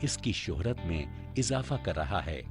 इसकी शोहरत में इजाफा कर रहा है।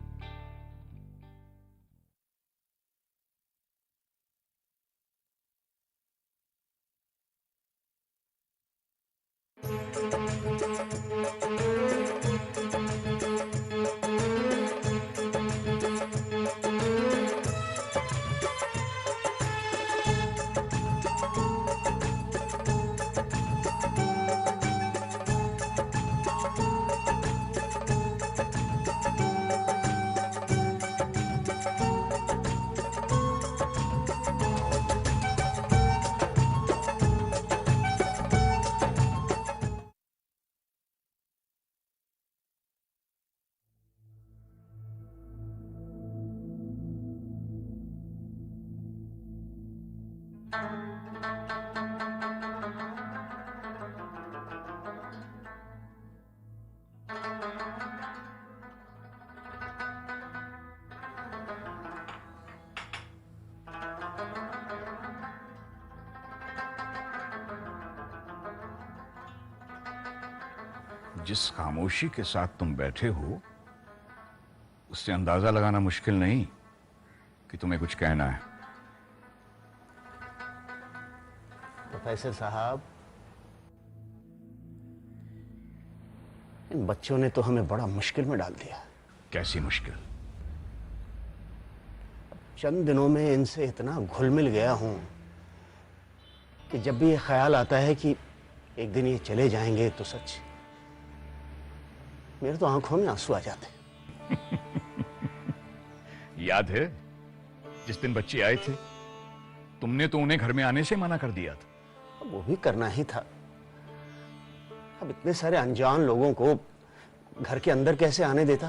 जिस खामोशी के साथ तुम बैठे हो उससे अंदाजा लगाना मुश्किल नहीं कि तुम्हें कुछ कहना है। प्रोफेसर साहब, इन बच्चों ने तो हमें बड़ा मुश्किल में डाल दिया। कैसी मुश्किल? चंद दिनों में इनसे इतना घुल मिल गया हूं कि जब भी ये ख्याल आता है कि एक दिन ये चले जाएंगे तो सच मेरे तो आंखों में आंसू आ जाते। याद है जिस दिन बच्चे आए थे तुमने तो उन्हें घर में आने से मना कर दिया था। वो भी करना ही था। अब इतने सारे अनजान लोगों को घर के अंदर कैसे आने देता?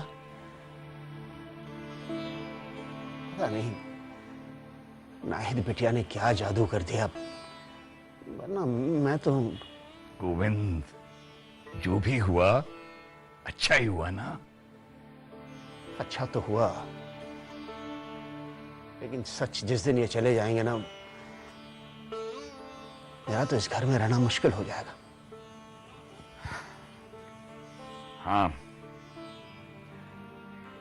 पता नहीं नाहिद बिटिया ने क्या जादू कर दिया, वरना मैं तो। गोविंद, जो भी हुआ अच्छा ही हुआ ना। अच्छा तो हुआ, लेकिन सच जिस दिन ये चले जाएंगे ना, मेरा तो इस घर में रहना मुश्किल हो जाएगा। हाँ,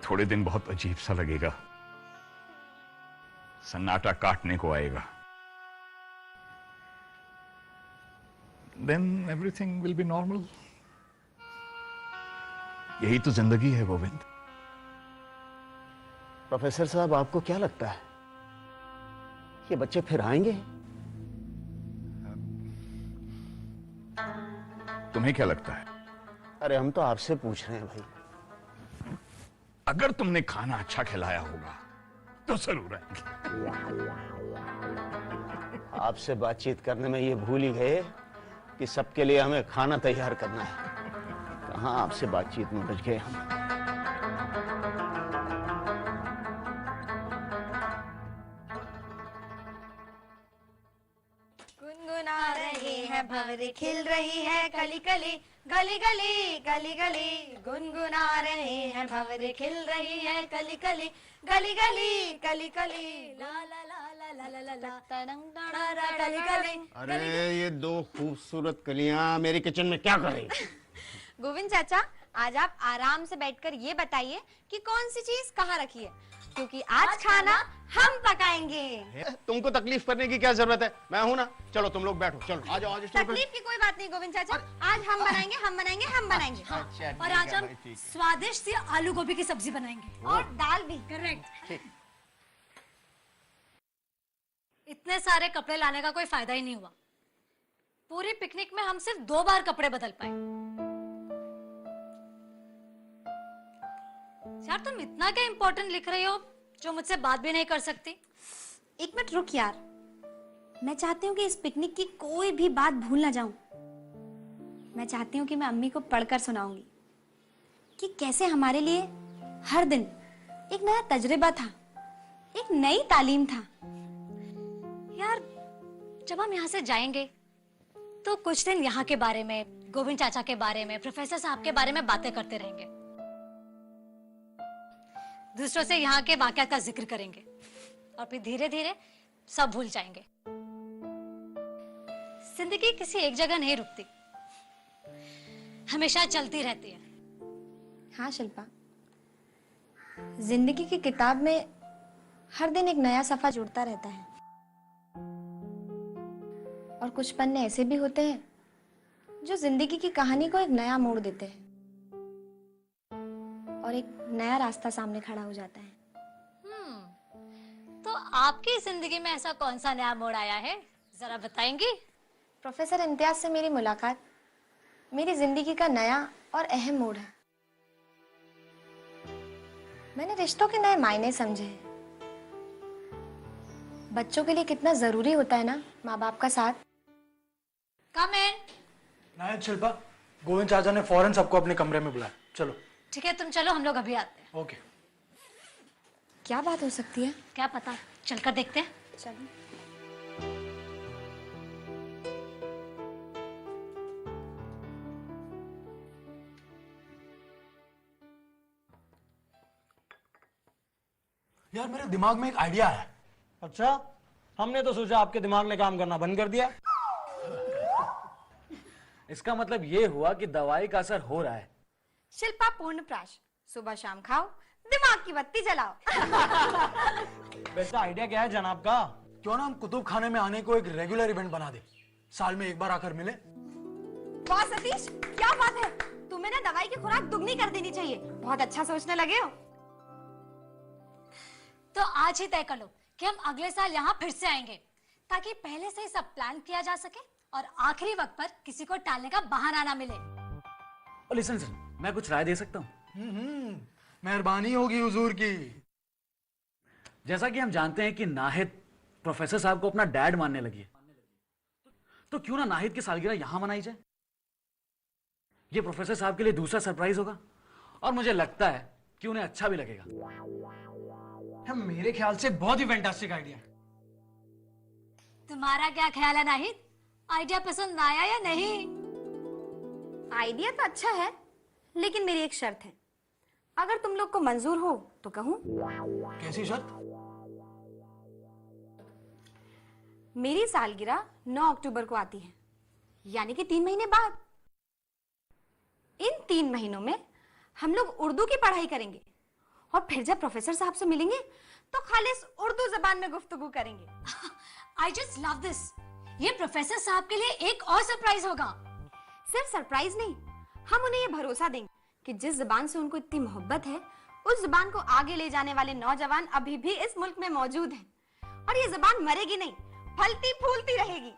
थोड़े दिन बहुत अजीब सा लगेगा, सन्नाटा काटने को आएगा। Then everything will be normal. यही तो जिंदगी है गोविंद। प्रोफेसर साहब, आपको क्या लगता है ये बच्चे फिर आएंगे? तुम्हें क्या लगता है? अरे हम तो आपसे पूछ रहे हैं भाई। अगर तुमने खाना अच्छा खिलाया होगा तो जरूर आएंगे। आपसे बातचीत करने में ये भूल ही गए कि सबके लिए हमें खाना तैयार करना है। कहाँ आपसे बातचीत में उलझ गए हम। गुनगुना रहे हैं भंवरे खिल रही है कली कली गली गली गली गली। गुनगुना रहे हैं भंवरे खिल रही है कली कली गली गली गली गली। ला ला ला ला ला ला ला ला तड़ंग तड़ा गली गली। अरे ये दो खूबसूरत कलियां मेरे किचन में क्या कर रही? गोविंद चाचा, आज आप आराम से बैठकर ये बताइए कि कौन सी चीज कहाँ रखी है, क्योंकि आज खाना हम पकाएंगे। तुमको तकलीफ करने की क्या जरूरत है? मैं हूं ना। चलो तुम लोग बैठो, चलो आ जाओ। आज तकलीफ की कोई बात नहीं गोविंद चाचा, आज हम बनाएंगे हम बनाएंगे हम बनाएंगे। अच्छा, और आज हम स्वादिष्ट सी आलू गोभी की सब्जी बनाएंगे और दाल भी। करेक्ट। इतने सारे कपड़े लाने का कोई फायदा ही नहीं हुआ। पूरी पिकनिक में हम सिर्फ 2 बार कपड़े बदल पाए। यार तुम इतना क्या इम्पोर्टेंट लिख रही हो जो मुझसे बात भी नहीं कर सकती? एक मिनट रुक यार, मैं चाहती हूँ कि इस पिकनिक की कोई भी बात भूल ना जाऊं। मैं चाहती हूँ कि मैं अम्मी को पढ़कर सुनाऊंगी कि कैसे हमारे लिए हर दिन एक नया तजुर्बा था, एक नई तालीम था। यार जब हम यहाँ से जाएंगे तो कुछ दिन यहाँ के बारे में, गोविंद चाचा के बारे में, प्रोफेसर साहब के बारे में बातें करते रहेंगे, दूसरों से यहाँ के वाकयात का जिक्र करेंगे और फिर धीरे धीरे सब भूल जाएंगे। जिंदगी किसी एक जगह नहीं रुकती, हमेशा चलती रहती है। हाँ शिल्पा, जिंदगी की किताब में हर दिन एक नया सफा जुड़ता रहता है और कुछ पन्ने ऐसे भी होते हैं जो जिंदगी की कहानी को एक नया मोड़ देते हैं और एक नया रास्ता सामने खड़ा हो जाता है। तो आपकी जिंदगी में ऐसा कौन सा नया मोड़ आया है, जरा बताएंगी? प्रोफेसर इम्तियाज से मेरी मुलाकात मेरी जिंदगी का नया और अहम मोड़ है। मैंने रिश्तों के नए मायने समझे हैं। बच्चों के लिए कितना जरूरी होता है ना माँ बाप का साथ। कम इन। नायक शिल्पा, गोविंद चाचा ने फौरन सबको अपने कमरे में बुलाया। चलो। ठीक है, तुम चलो, हम लोग अभी आते हैं। ओके। क्या बात हो सकती है? क्या पता, चलकर देखते हैं। चलो। यार मेरे दिमाग में एक आइडिया है। अच्छा, हमने तो सोचा आपके दिमाग ने काम करना बंद कर दिया। इसका मतलब ये हुआ कि दवाई का असर हो रहा है। शिल्पा पूर्णप्राश, सुबह शाम खाओ, दिमाग की बत्ती जलाओ। वैसे आइडिया क्या है जनाब का? क्यों ना हम कुतुब खाने में आने को एक रेगुलर इवेंट बना दे, साल में एक बार आकर मिले। वाह सतीश, क्या बात है, तुम्हें ना दवाई की खुराक दुगनी कर देनी चाहिए। बहुत अच्छा सोचने लगे हो। तो आज ही तय कर लो कि हम अगले साल यहाँ फिर से आएंगे, ताकि पहले से ही सब प्लान किया जा सके और आखिरी वक्त पर किसी को टालने का बहाना ना मिले। और लिसन सर, मैं कुछ राय दे सकता हूँ? मेहरबानी होगी हुजूर की। जैसा कि हम जानते हैं कि नाहिद प्रोफेसर साहब को अपना डैड मानने लगी है, तो क्यों ना नाहिद की सालगिरह यहां मनाई जाए। ये प्रोफेसर साहब के लिए दूसरा सरप्राइज होगा और मुझे लगता है कि उन्हें अच्छा भी लगेगा। मेरे ख्याल से बहुत ही फैंटास्टिक आइडिया है। तुम्हारा क्या ख्याल है नाहिद, आइडिया पसंद आया या नहीं? आइडिया तो अच्छा है, लेकिन मेरी एक शर्त है। अगर तुम लोग को मंजूर हो तो कहूं। कैसी शर्त? मेरी सालगिरह 9 अक्टूबर को आती है, यानी कि 3 महीने बाद। इन 3 महीनों में हम लोग उर्दू की पढ़ाई करेंगे और फिर जब प्रोफेसर साहब से मिलेंगे तो खालिस उर्दू जबान में गुफ्तगू करेंगे। I just love this. ये प्रोफेसर साहब के लिए एक और सरप्राइज होगा। सिर्फ सरप्राइज नहीं, हम उन्हें ये भरोसा देंगे कि जिस जबान से उनको इतनी मोहब्बत है, उस जबान को आगे ले जाने वाले नौजवान अभी भी इस मुल्क में मौजूद हैं और ये जबान मरेगी नहीं, फलती फूलती रहेगी।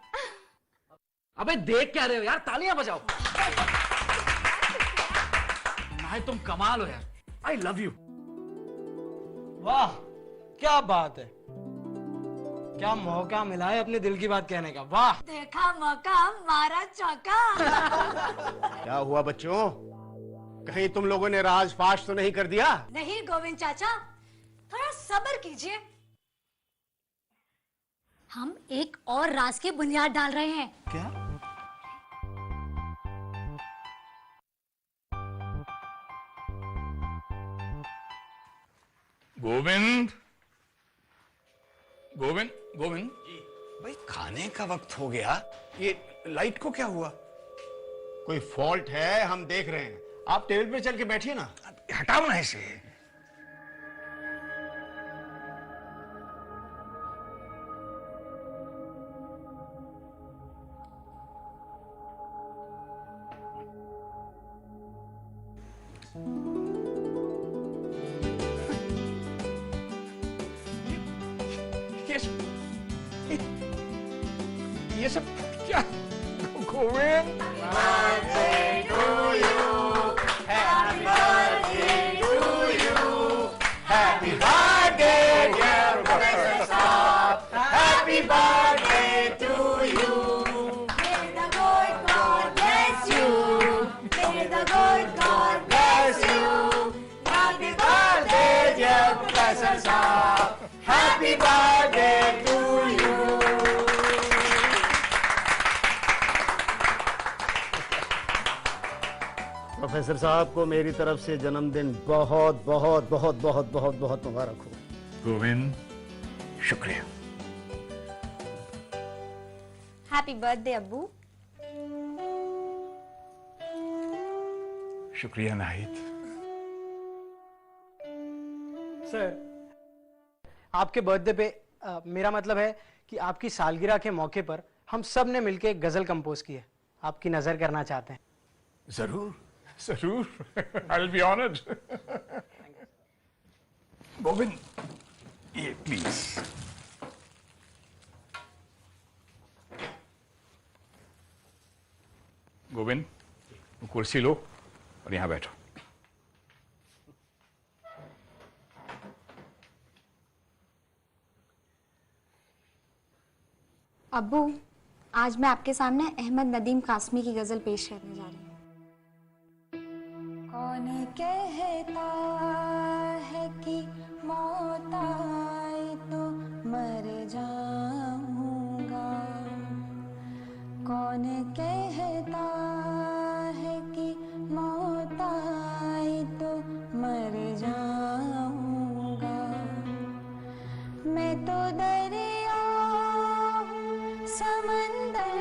अबे देख क्या रहे हो यार, तालियां बजाओ। नाहिद तुम कमाल हो यार, आई लव यू। वाह क्या बात है, क्या मौका मिला है अपने दिल की बात कहने का। वाह, देखा मौका, मारा चौका। क्या हुआ बच्चों, कहीं तुम लोगों ने राज फाश तो नहीं कर दिया? नहीं गोविंद चाचा, थोड़ा सब्र कीजिए, हम एक और राज की बुनियाद डाल रहे हैं। क्या? गोविंद, गोविंद, गोविंद जी भाई, खाने का वक्त हो गया। ये लाइट को क्या हुआ? कोई फॉल्ट है, हम देख रहे हैं। आप टेबल पे चल के बैठिए ना। हटाओ ना इसे। ये सब क्या? गोविंद, प्रोफेसर साहब को मेरी तरफ से जन्मदिन बहुत बहुत बहुत बहुत बहुत बहुत मुबारक हो। गोविंद, शुक्रिया। हैप्पी बर्थडे अब्बू। शुक्रिया नाहिद। सर, आपके बर्थडे पे मेरा मतलब है कि आपकी सालगिरह के मौके पर हम सब ने मिलकर एक गजल कंपोज की है, आपकी नजर करना चाहते हैं। जरूर जरूर, I will be honoured. Govind, ये प्लीज। गोविंद, कुर्सी लो और यहां बैठो। अब्बू, आज मैं आपके सामने अहमद नदीम कासमी की गजल पेश करने जा रही हूँ। कौन कहता है कि मौत आए तो मर जाऊंगा, कौन कहता है कि मौत आए तो मर जाऊंगा, मैं तो दरिया हूँ समंदर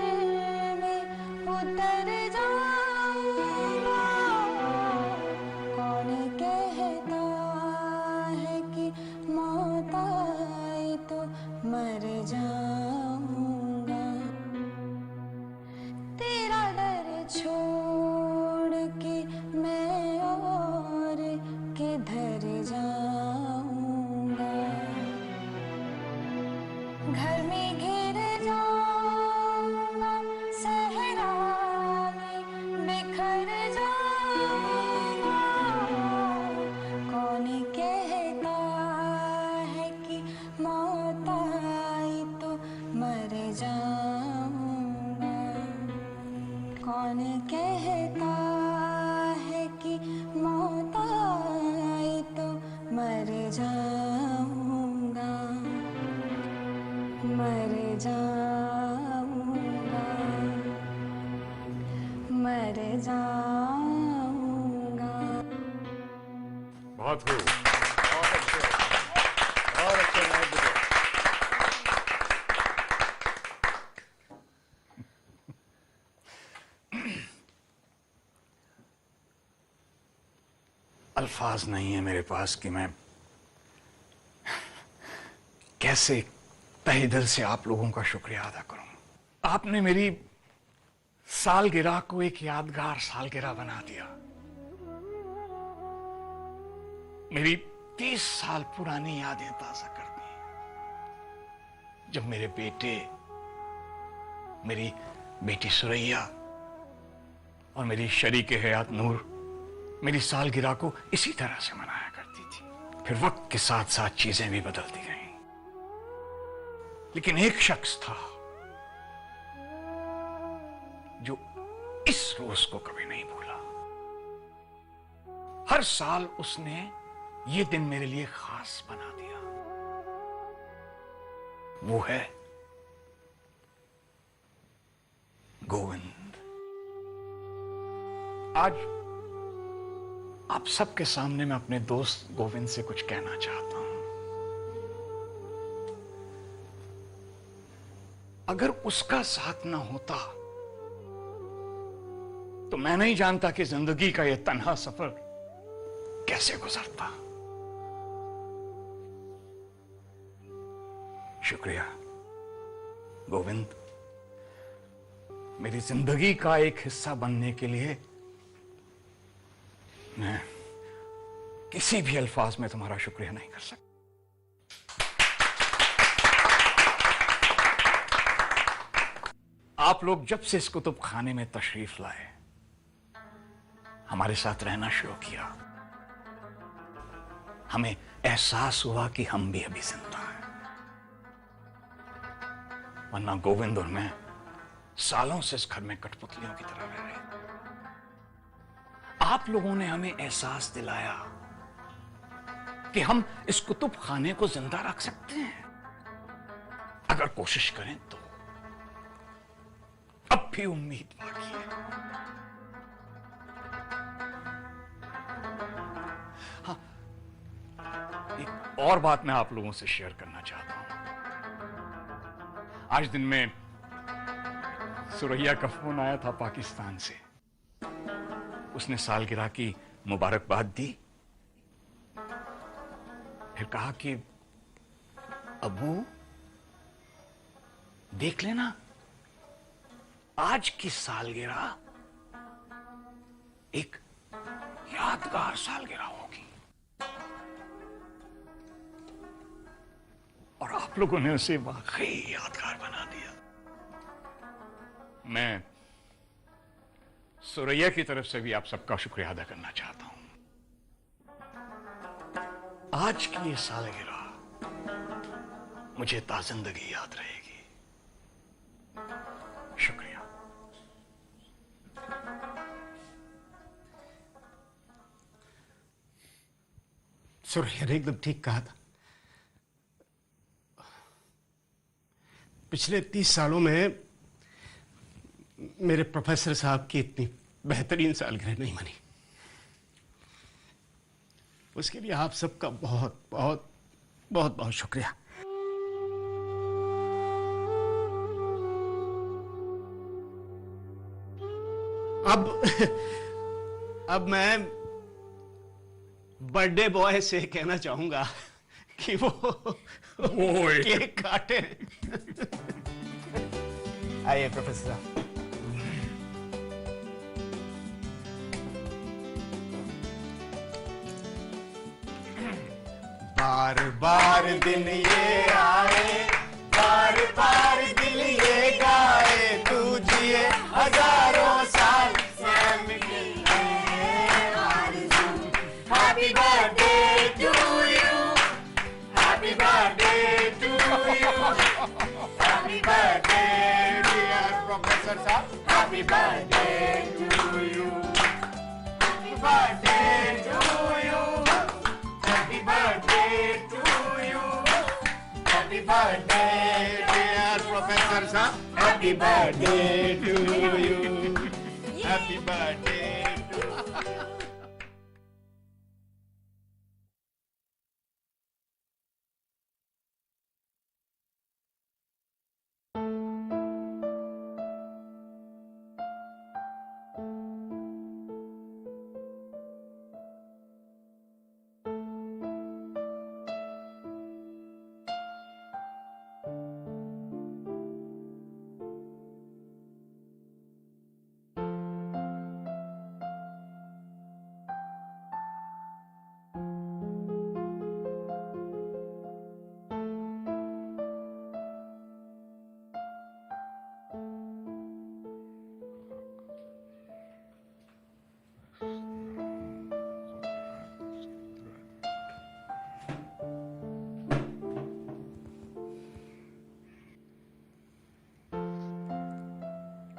में उतर जाऊंगा, कौन कहता है कि मौत आए तो मर जाऊंगा, तेरा डर छोड़ के मैं और किधर जाऊंगा, घर में घिर जाऊंगा, सहरा में बिखर जाऊंगा, कौन कहता है कि मौत आई तो मर जाऊंगा, कौन कहता है कि मौत आई तो मर जाऊंगा, मर जाऊंगा, मर जाऊंगा। बहुत खूब, बहुत अच्छे, बहुत अच्छे नायक गुजरे। अल्फाज नहीं है मेरे पास कि मैं कैसे तहे दिल से आप लोगों का शुक्रिया अदा करूं। आपने मेरी सालगिरह को एक यादगार सालगिरह बना दिया। मेरी 30 साल पुरानी यादें ताजा कर दी, जब मेरे बेटे, मेरी बेटी सुरैया और मेरी शरीके हयात नूर मेरी सालगिरह को इसी तरह से मनाया करती थी। फिर वक्त के साथ साथ चीजें भी बदलती गईं, लेकिन एक शख्स था जो इस रोज को कभी नहीं भूला। हर साल उसने ये दिन मेरे लिए खास बना दिया। वो है गोविंद। आज आप सबके सामने मैं अपने दोस्त गोविंद से कुछ कहना चाहता हूं। अगर उसका साथ ना होता तो मैं नहीं जानता कि जिंदगी का यह तन्हा सफर कैसे गुजरता। शुक्रिया गोविंद, मेरी जिंदगी का एक हिस्सा बनने के लिए मैं किसी भी अल्फाज में तुम्हारा शुक्रिया नहीं कर सकता। आप लोग जब से इस कुतुब खाने में तशरीफ लाए, हमारे साथ रहना शुरू किया, हमें एहसास हुआ कि हम भी अभी जिंदा हैं। वरना गोविंद और मैं सालों से इस घर में कठपुतलियों की तरह रह रहे थे। आप लोगों ने हमें एहसास दिलाया कि हम इस कुतुब खाने को जिंदा रख सकते हैं अगर कोशिश करें तो। अब भी उम्मीद बाकी है। हाँ, एक और बात मैं आप लोगों से शेयर करना चाहता हूं। आज दिन में सुरैया का फोन आया था पाकिस्तान से। उसने सालगिरह की मुबारकबाद दी, फिर कहा कि अबू देख लेना, आज की सालगिरह एक यादगार सालगिरह होगी। और आप लोगों ने उसे वाकई यादगार बना दिया। मैं सुरैया की तरफ से भी आप सबका शुक्रिया अदा करना चाहता हूं। आज की ये सालगिरह मुझे ताज़िंदगी याद रहेगी। शुक्रिया। सुरैया ने एकदम ठीक कहा था। पिछले 30 सालों में मेरे प्रोफेसर साहब की इतनी बेहतरीन सालगिरह नहीं बनी। उसके लिए आप सबका बहुत बहुत बहुत बहुत शुक्रिया। अब मैं बर्थडे बॉय से कहना चाहूंगा कि वो केक काटे। आइए प्रोफेसर साहब। बार बार दिन ये आए, बार बार दिल ये गाए, तू जिए हजारों साल। Happy birthday to you, happy birthday to you, happy birthday dear professor साहब, happy birthday to you, happy birthday to you, happy birthday to you, happy birthday dear professor साहब, happy birthday to you, happy birthday.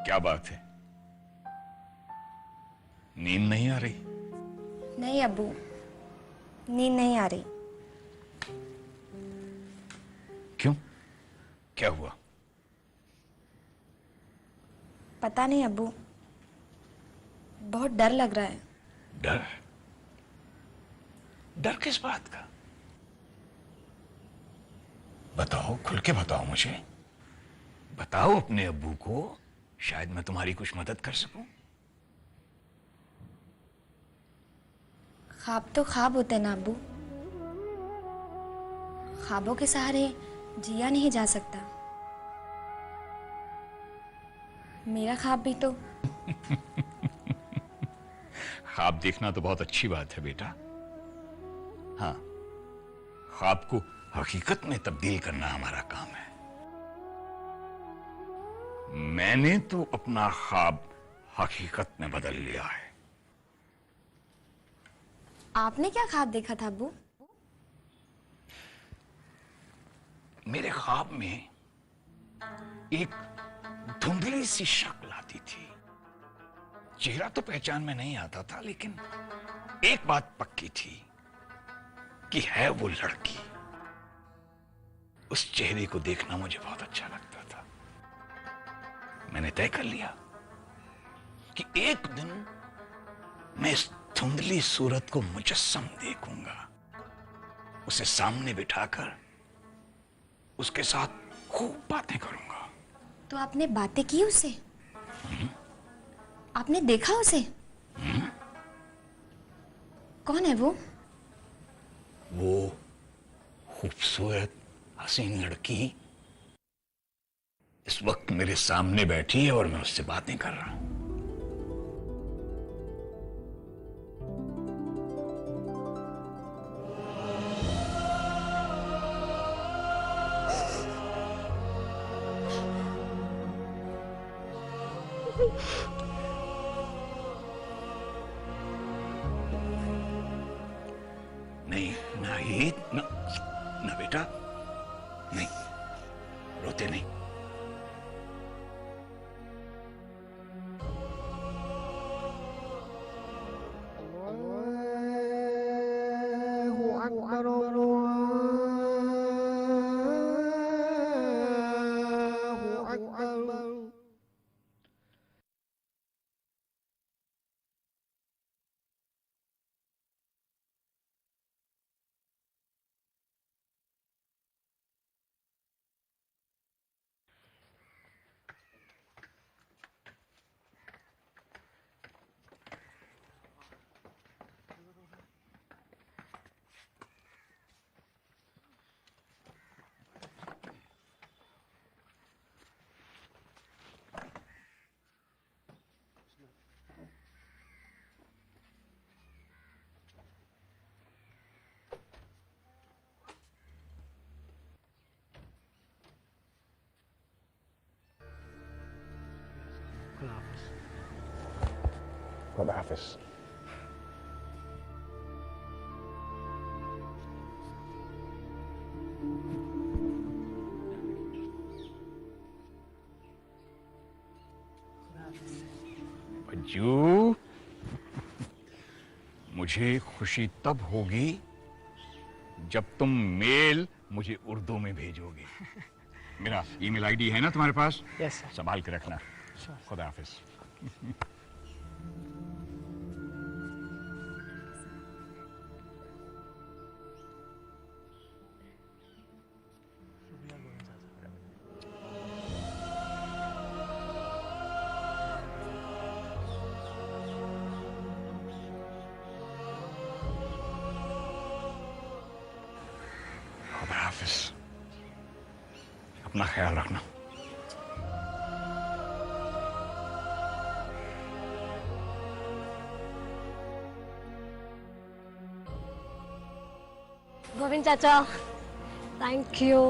क्या बात है, नींद नहीं आ रही? नहीं अब्बू, नींद नहीं आ रही। क्यों, क्या हुआ? पता नहीं अब्बू, बहुत डर लग रहा है। डर? डर किस बात का? बताओ, खुल के बताओ मुझे। बताओ अपने अब्बू को, शायद मैं तुम्हारी कुछ मदद कर सकूं। ख्वाब तो ख्वाब होते हैं ना अब्बू, ख्वाबों के सहारे जिया नहीं जा सकता। मेरा ख्वाब भी तो ख्वाब देखना तो बहुत अच्छी बात है बेटा। हाँ, ख्वाब को हकीकत में तब्दील करना हमारा काम है। मैंने तो अपना ख्वाब हकीकत में बदल लिया है। आपने क्या ख्वाब देखा था अब्बू? मेरे ख्वाब में एक धुंधली सी शक्ल आती थी। चेहरा तो पहचान में नहीं आता था, लेकिन एक बात पक्की थी कि है वो लड़की। उस चेहरे को देखना मुझे बहुत अच्छा लगता था। मैंने तय कर लिया कि एक दिन मैं इस धुंधली सूरत को मुजस्सम देखूंगा, उसे सामने बिठाकर उसके साथ खूब बातें करूंगा। तो आपने बातें की उससे? आपने देखा उसे? कौन है वो? वो खूबसूरत हसीन लड़की इस वक्त मेरे सामने बैठी है और मैं उससे बातें कर रहा हूं। नहीं नाहिद, ना ना बेटा, नहीं, रोते नहीं। खुदा हाफिज। बज्जू, मुझे खुशी तब होगी जब तुम मेल मुझे उर्दू में भेजोगे। मेरा ईमेल आईडी है ना तुम्हारे पास? Yes sir. संभाल के रखना। खुदा हाफिज। खुदा हाफिज। अपना ख्याल रखना। गोविंद चाचा, थैंक यू।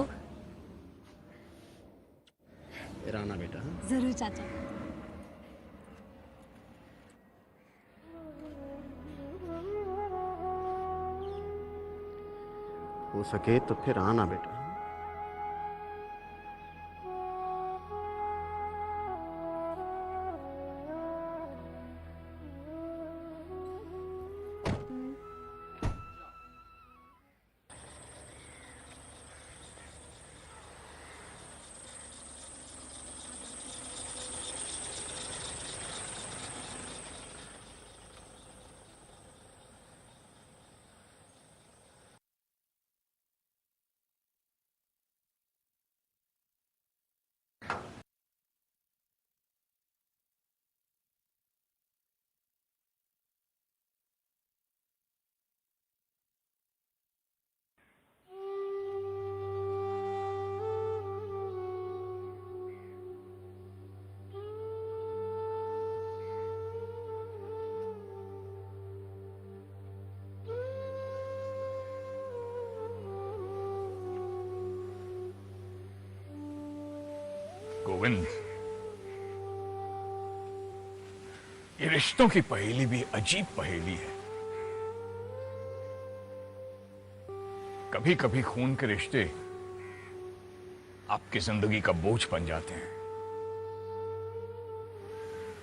फिर आना बेटा। जरूर चाचा। हो सके तो फिर आना बेटा। गोविंद, ये रिश्तों की पहेली भी अजीब पहेली है। कभी कभी खून के रिश्ते आपकी जिंदगी का बोझ बन जाते हैं,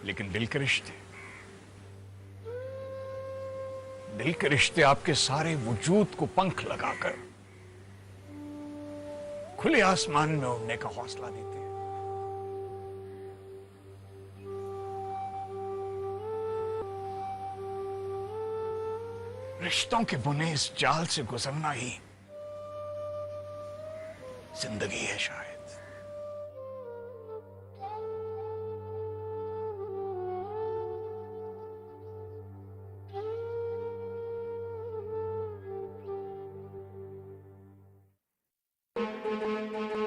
लेकिन दिल के रिश्ते आपके सारे वजूद को पंख लगाकर खुले आसमान में उड़ने का हौसला देते हैं। रिश्तों के बुने इस जाल से गुजरना ही जिंदगी है शायद। है।